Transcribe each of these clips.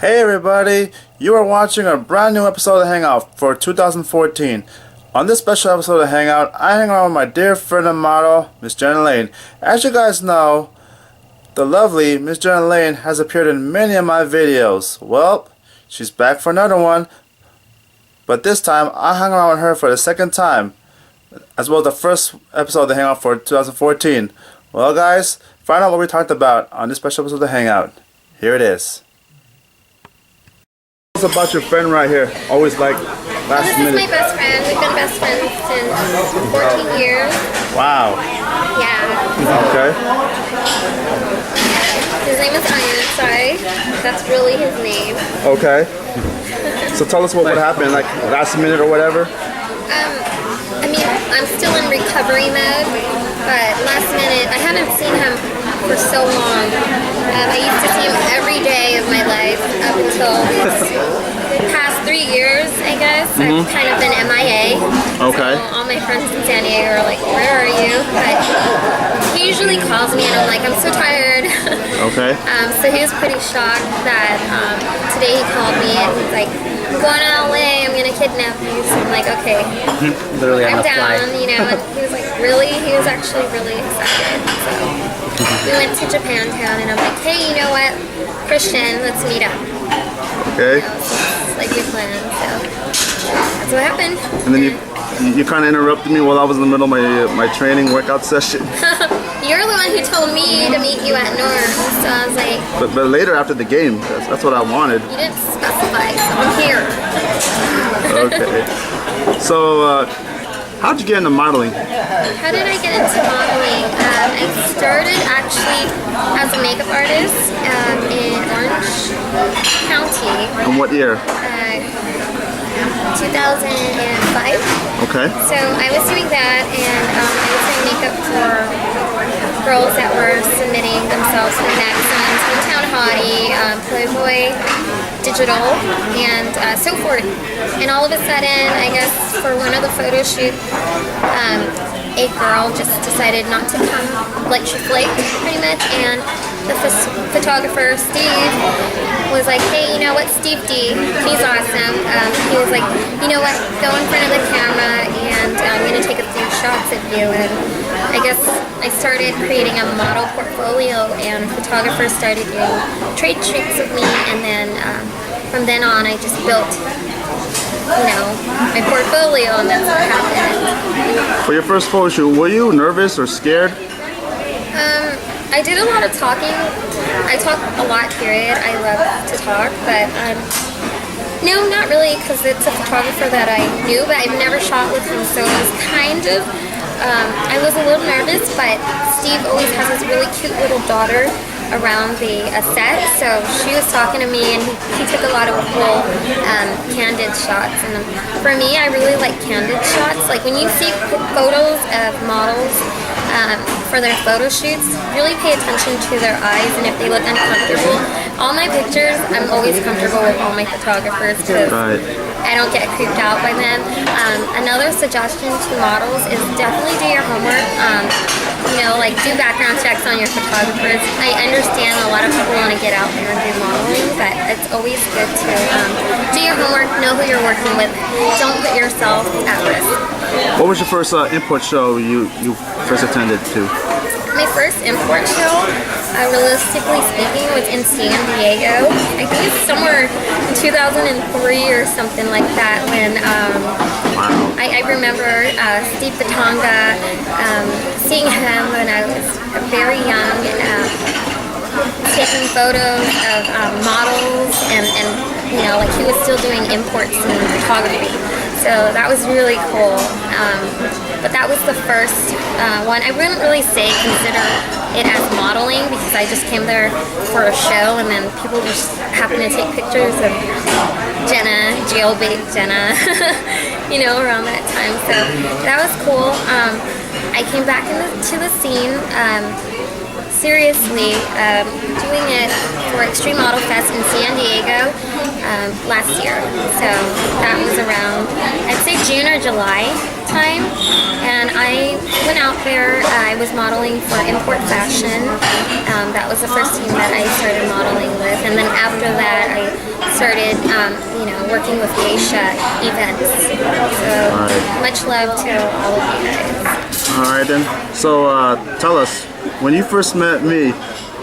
Hey everybody, you are watching a brand new episode of Hangout for 2014. On this special episode of Hangout, I hang around with my dear friend and model, Miss Jenna Lane. As you guys know, the lovely Miss Jenna Lane has appeared in many of my videos. Well, she's back for another one, but this time I hung around with her for the second time, as well as the first episode of the Hangout for 2014. Well guys, find out what we talked about on this special episode of the Hangout. Here it is. Tell us about your friend right here. Always like last minute. This is my best friend. We've been best friends since 14 years. Wow. Yeah. Okay. His name is Ian. Sorry, that's really his name. Okay. So tell us what would happen, like last minute or whatever. I mean, I'm still in recovery mode, but last minute, I haven't seen him for so long. I used to see him every day of my life up until the past 3 years, I guess. I've kind of been MIA. Okay. So all my friends in San Diego are like, where are you? But he usually calls me and I'm like, I'm so tired. Okay. So he was pretty shocked that today he called me and he's like, I'm going to LA, I'm going to kidnap you. So I'm like, okay. Literally I'm down, you know. And he was like, really? He was actually really excited. So we went to Japantown and I'm like, hey, you know what? Christian, let's meet up. Okay. You know, so it's like we planned, so that's what happened. And then you kind of interrupted me while I was in the middle of my training workout session. You're the one who told me to meet you at Norm, so I was like... But later after the game, that's what I wanted. You didn't specify, so I'm here. Okay. So, how'd you get into modeling? How did I get into modeling? I started actually as a makeup artist in Orange County. In what year? 2005. Okay. So I was doing that, and I was doing makeup for girls that were submitting themselves for magazines, Hometown Hottie, Playboy, Digital, and so forth. And all of a sudden, I guess for one of the photo shoots, a girl just decided not to come, like she flaked pretty much, and the photographer, Steve, was like, hey, you know what, Steve D, he's awesome. He was like, you know what, go in front of the camera and I'm going to take a few shots of you. And I guess I started creating a model portfolio and photographers started doing trade shoots with me, and then from then on I just built, you know, my portfolio, and that's what happened. For your first photo shoot, were you nervous or scared? I did a lot of talking. I talk a lot, period. I love to talk, but no, not really, because it's a photographer that I knew, but I've never shot with him, so it was kind of, I was a little nervous, but Steve always has this really cute little daughter around the set, so she was talking to me and he took a lot of cool candid shots, and for me I really like candid shots. Like when you see photos of models for their photo shoots, really pay attention to their eyes and if they look uncomfortable. All my pictures, I'm always comfortable with all my photographers because I don't get creeped out by them. Another suggestion to models is definitely do your homework. You know, like do background checks on your photographers. I understand a lot of people want to get out there and do modeling, but it's always good to do your homework, know who you're working with. Don't put yourself at risk. What was your first import show you first attended to? My first import show, realistically speaking, was in San Diego. I think it's somewhere in 2003 or something like that when I remember Steve Batonga, seeing him when I was very young, taking photos of models and you know, like he was still doing imports and photography. So that was really cool. But that was the first one. I wouldn't really consider it as modeling because I just came there for a show and then people just happened to take pictures of Jenna, jailbait Jenna, you know, around that time. So that was cool. I came back into the scene seriously, doing it for Extreme Model Fest in San Diego last year. So that was around, I'd say June or July time. And I went out there, I was modeling for Import Fashion. That was the first team that I started modeling with. And then after that, I started, working with geisha events. So much love to all of you guys. All right then. So tell us, when you first met me,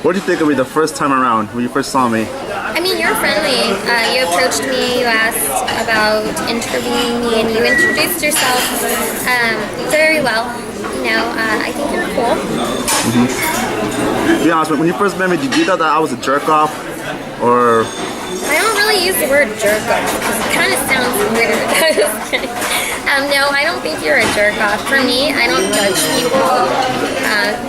what did you think of me the first time around when you first saw me? I mean, you're friendly. You approached me, you asked about interviewing me, and you introduced yourself very well. I think you're cool. To be honest, when you first met me, did you thought that I was a jerk off, or? I don't really use the word jerk off because it kind of sounds weird. No, I don't think you're a jerk off. For me, I don't judge people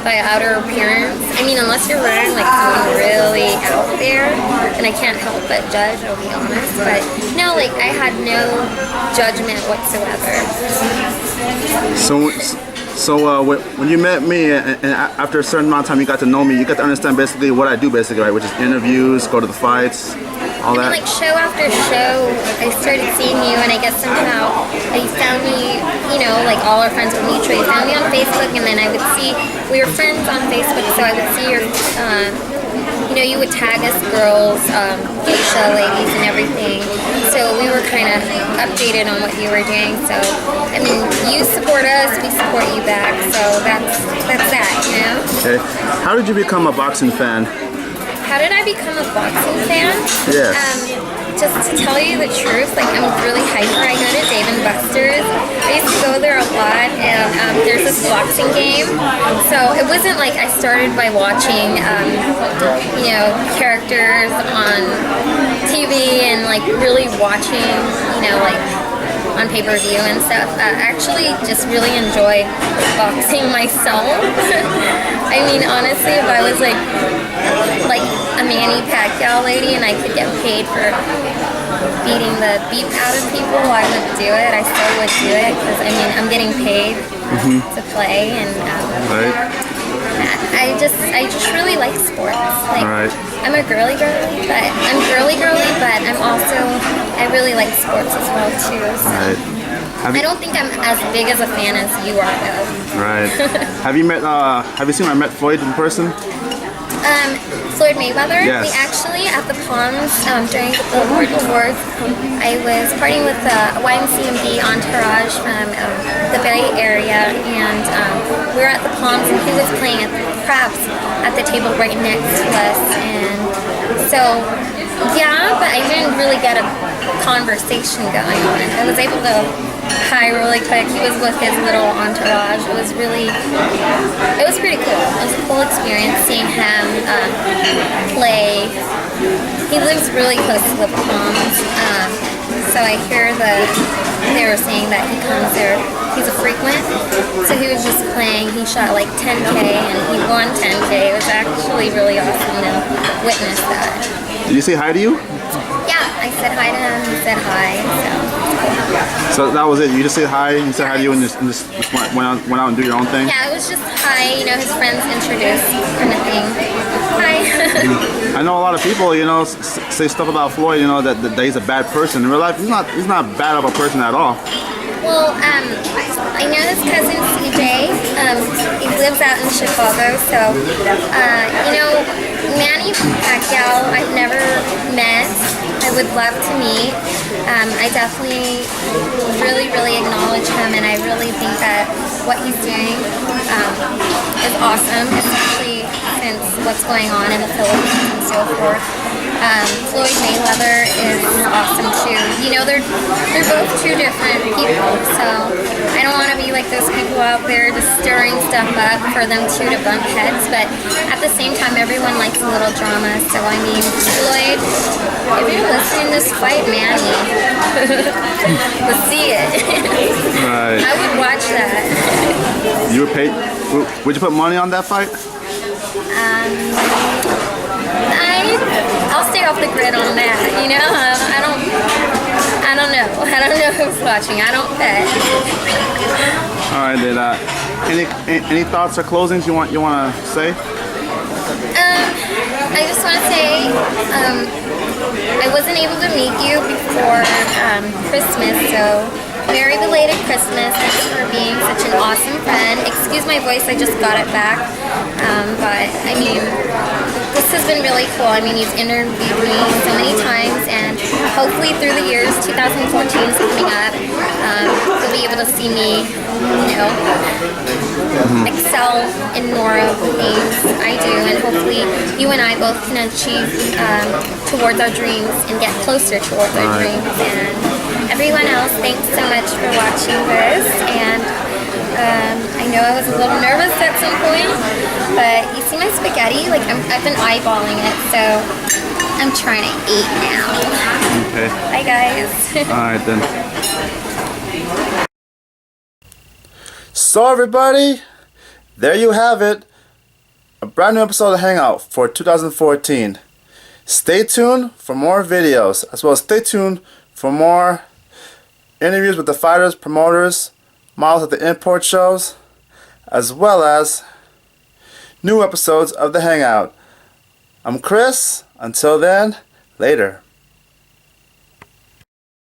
by outer appearance. I mean, unless you're wearing like something really out there, and I can't help but judge, I'll be honest. But no, like I had no judgment whatsoever. So when you met me, and after a certain amount of time you got to know me, you got to understand basically what I do basically, right? Which is interviews, go to the fights, all that. Like show after show, I started seeing you, and I guess somehow you found me, like all our friends were mutual. You found me on Facebook, and then I would see, we were friends on Facebook, so I would see your, you would tag us girls, geisha ladies and everything. So we were kind of updated on what you were doing. So, I mean, you support us, we support you back. So that's that, Okay. How did you become a boxing fan? How did I become a boxing fan? Yes. Just to tell you the truth, like I'm really hyper. I go to Dave & Buster's. I used to go there a lot, and there's this boxing game. So it wasn't like I started by watching, characters on TV and like really watching, like on pay-per-view and stuff. I actually just really enjoy boxing myself. I mean, honestly, if I was like a Manny Pacquiao lady and I could get paid for beating the beat out of people, I would do it. I still would do it because I mean I'm getting paid to play, and I just really like sports. Like I'm a girly, but I really like sports as well too. So. I don't think I'm as big as a fan as you are, though. Right. Have you seen I met Floyd in person? Floyd Mayweather. Yes. We actually at the Palms during the Billboard Awards, I was partying with a YMCMB entourage from the Bay Area, and we were at the Palms, and he was playing at the craps at the table right next to us, and so yeah, but I didn't really get a conversation going on. I was able to hi really quick. He was with his little entourage. It was pretty cool. It was a cool experience seeing him play. He lives really close to the Palms, so I hear that they were saying that he comes there. He's a frequent, so he was just playing. He shot like 10K and he won 10K. It was actually really awesome to witness that. Did you say hi to you? Yeah, I said hi to him. He said hi. So that was it. You just said hi. You said hi to you, and just went out and do your own thing. Yeah, it was just hi. His friends introduced, kind of thing. Hi. I know a lot of people, say stuff about Floyd. That he's a bad person. In real life, he's not bad of a person at all. Well, I know his cousin CJ. He lives out in Chicago, so Manny Pacquiao I've never met. I would love to meet. I definitely really acknowledge him, and I really think that what he's doing is awesome, especially since what's going on in the Philippines and so forth. Floyd Mayweather is awesome too. They're both two different people, so I don't want to be like those people out there just stirring stuff up for them two to bump heads, but at the same time everyone likes a little drama, so I mean, Floyd, if you're listening to this fight, Manny, let's see it. Right. I would watch that. You would pay? Would you put money on that fight? I'll stay off the grid on that. I don't know who's watching. I don't bet. All right, then. Any thoughts or closings you want to say? I just want to say I wasn't able to meet you before Christmas, so Merry belated Christmas. Thanks for being such an awesome friend. Excuse my voice, I just got it back. But I mean, this has been really cool. I mean, you've interviewed me so many times, and hopefully through the years, 2014 is coming up, you'll be able to see me, excel in more of the things I do, and hopefully you and I both can achieve towards our dreams and get closer towards our dreams. And everyone else, thanks so much for watching this. And I know I was a little nervous at some point, but you see my spaghetti? Like I've been eyeballing it, so I'm trying to eat now. Okay. Bye guys. Alright then. So everybody, there you have it. A brand new episode of Hangout for 2014. Stay tuned for more videos, as well as stay tuned for more interviews with the fighters, promoters, models at the import shows, as well as new episodes of the Hangout. I'm Chris. Until then, later.